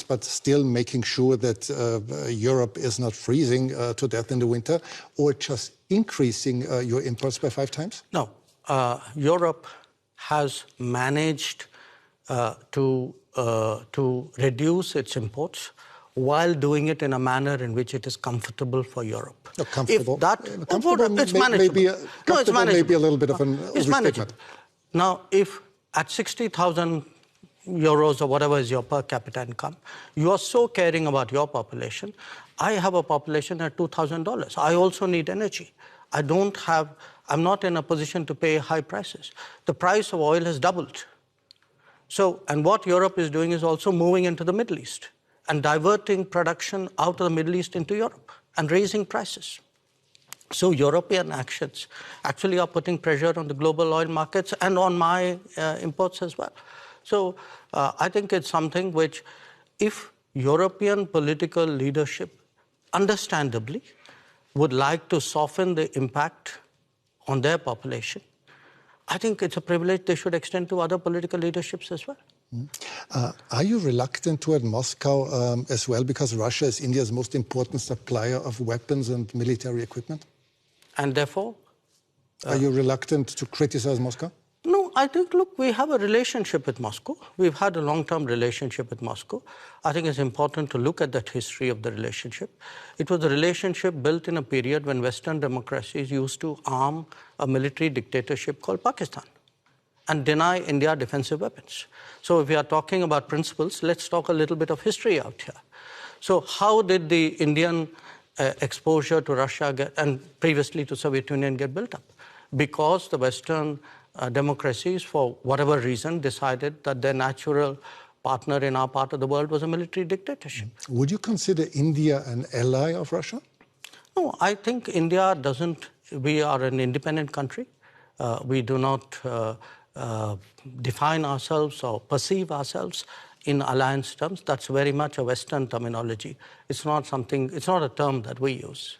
but still making sure that Europe is not freezing to death in the winter, or just increasing your imports by 5 times? No. Europe has managed to reduce its imports while doing it in a manner in which it is comfortable for Europe. Comfortable? If that, it's manageable. It's manageable. Maybe a little bit of an overstatement. Now, if at 60,000 euros or whatever is your per capita income, you are so caring about your population. I have a population at $2,000. I also need energy. I'm not in a position to pay high prices. The price of oil has doubled. So, and what Europe is doing is also moving into the Middle East and diverting production out of the Middle East into Europe and raising prices. So European actions actually are putting pressure on the global oil markets and on my imports as well. So I think it's something which, if European political leadership understandably would like to soften the impact on their population, I think it's a privilege they should extend to other political leaderships as well. Are you reluctant toward Moscow as well, because Russia is India's most important supplier of weapons and military equipment? And therefore? Are you reluctant to criticize Moscow? No, I think, look, we have a relationship with Moscow. We've had a long-term relationship with Moscow. I think it's important to look at that history of the relationship. It was a relationship built in a period when Western democracies used to arm a military dictatorship called Pakistan and deny India defensive weapons. So if we are talking about principles, let's talk a little bit of history out here. So how did the Indian exposure to Russia and previously to Soviet Union get built up? Because the Western democracies, for whatever reason, decided that their natural partner in our part of the world was a military dictatorship. Would you consider India an ally of Russia? No, I think India doesn't. We are an independent country. We do not define ourselves or perceive ourselves in alliance terms. That's very much a Western terminology. It's not a term that we use.